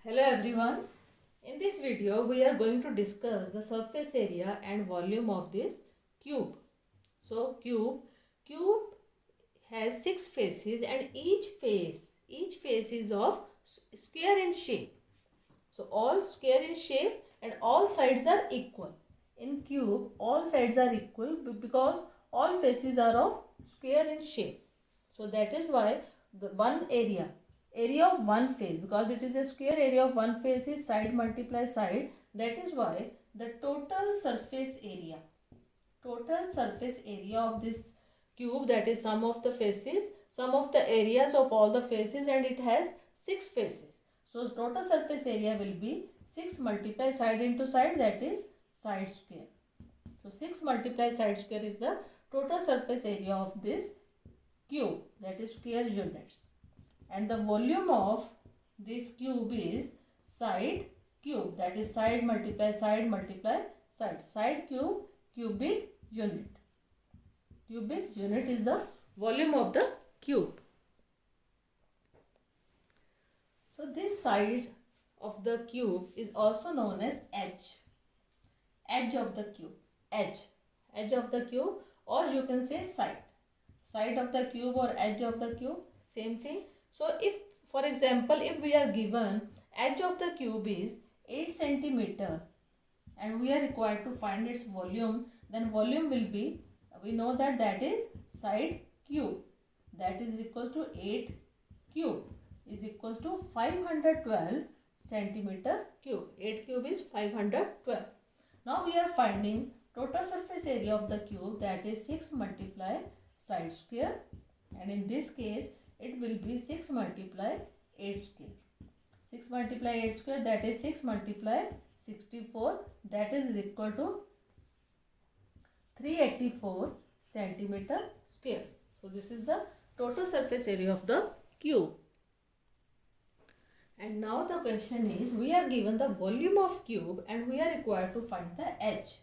Hello everyone. In this video we are going to discuss the surface area and volume of this cube. So cube has 6 faces and each face is of square in shape. So all square in shape and all sides are equal. In cube all sides are equal because all faces are of square in shape. So that is why the one area of one face, because it is a square, area of one face is side multiply side. That is why the total surface area of this cube, that is sum of the faces, sum of the areas of all the faces, and it has 6 faces. So total surface area will be 6 multiply side into side, that is side square. So 6 multiply side square is the total surface area of this cube, that is square units. And the volume of this cube is side cube, that is side multiply side multiply side. Side cube, cubic unit. Cubic unit is the volume of the cube. So this side of the cube is also known as edge. Edge of the cube. Edge of the cube, or you can say side. Side of the cube or edge of the cube, same thing. So if, for example, if we are given edge of the cube is 8 centimeter and we are required to find its volume, then volume will be, we know that is side cube, that is equals to 8 cube is equals to 512 centimeter cube. 8 cube is 512. Now we are finding total surface area of the cube, that is 6 multiply side square, and in this case it will be 6 multiply 8 square. 6 multiply 8 square, that is 6 multiply 64, that is equal to 384 centimeter square. So this is the total surface area of the cube. And now the question is, we are given the volume of cube and we are required to find the edge.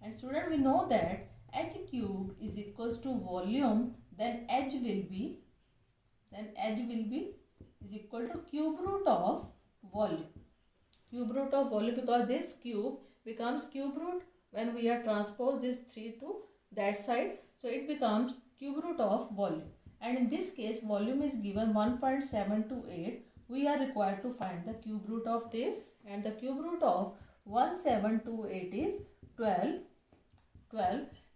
And student, we know that h cube is equals to volume, then edge will be is equal to cube root of volume. Cube root of volume, because this cube becomes cube root when we are transpose this 3 to that side. So it becomes cube root of volume. And in this case volume is given 1.728. We are required to find the cube root of this, and the cube root of 1728 is 12.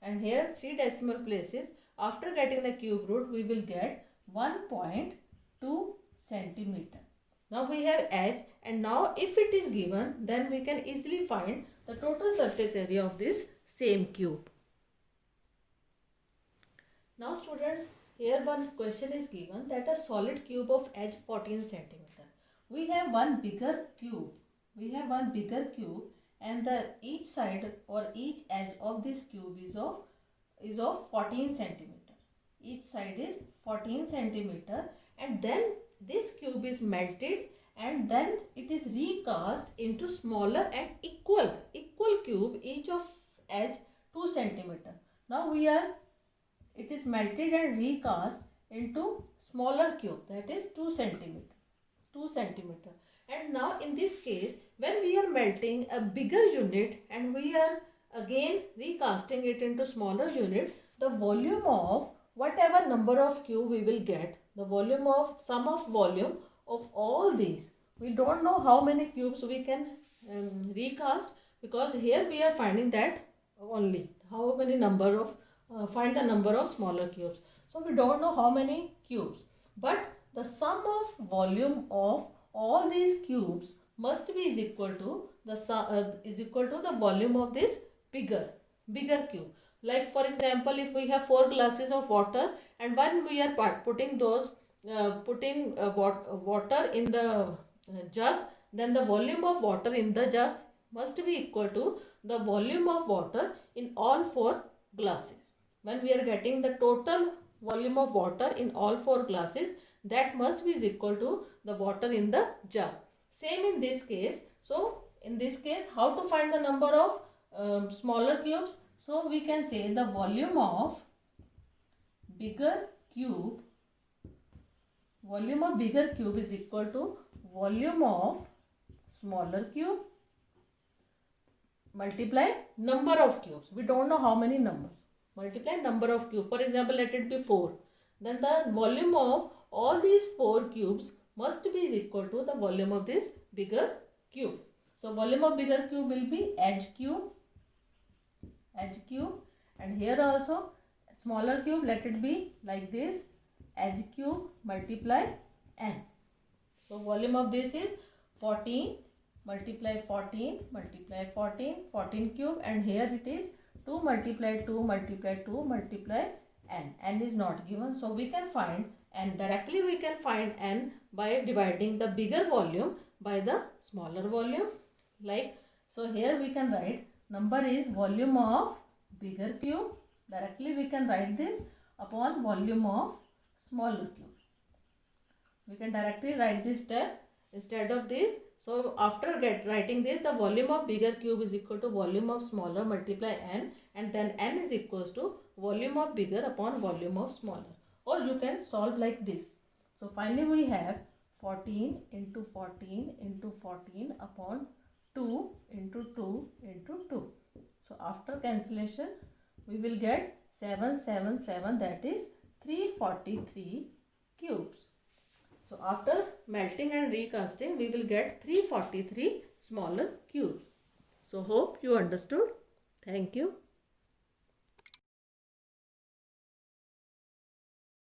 And here 3 decimal places. After getting the cube root, we will get 1.2 centimeter. Now we have edge, and now if it is given, then we can easily find the total surface area of this same cube. Now students, here one question is given that a solid cube of edge 14 centimeter. We have one bigger cube. And the each side or each edge of this cube is of 14 centimeter. Each side is 14 centimeter, and then this cube is melted and then it is recast into smaller and equal cube, each of edge 2 centimeter. Now it is melted and recast into smaller cube, that is 2 centimeter. And now in this case, when we are melting a bigger unit and we are again recasting it into smaller unit, the volume of whatever number of cube we will get, the volume of sum of volume of all these, we don't know how many cubes we can recast, because here we are finding that only how many number of find the number of smaller cubes. So we don't know how many cubes, but the sum of volume of all these cubes must be is equal to the volume of this bigger cube. Like for example, if we have 4 glasses of water and when we are putting water in the jug, then the volume of water in the jug must be equal to the volume of water in all 4 glasses. When we are getting the total volume of water in all 4 glasses, that must be is equal to the water in the jug. Same in this case. So in this case, how to find the number of smaller cubes? So we can say the volume of bigger cube is equal to volume of smaller cube multiply number of cubes. We don't know how many numbers. Multiply number of cubes. For example, let it be 4. Then the volume of all these 4 cubes must be equal to the volume of this bigger cube. So volume of bigger cube will be edge cube, and here also smaller cube, let it be like this, edge cube multiply n. So volume of this is 14 multiply 14 multiply 14, 14 cube, and here it is 2 multiply 2 multiply 2 multiply n. N is not given, so we can find n directly. We can find n by dividing the bigger volume by the smaller volume. Like, so here we can write number is volume of bigger cube. Directly we can write this upon volume of smaller cube. We can directly write this step instead of this. So after writing this, the volume of bigger cube is equal to volume of smaller multiply n, and then n is equals to volume of bigger upon volume of smaller. Or you can solve like this. So finally we have 14 into 14 into 14 upon 2 into 2 into 2. So after cancellation we will get 777, that is 343 cubes. So after melting and recasting we will get 343 smaller cubes. So hope you understood. Thank you.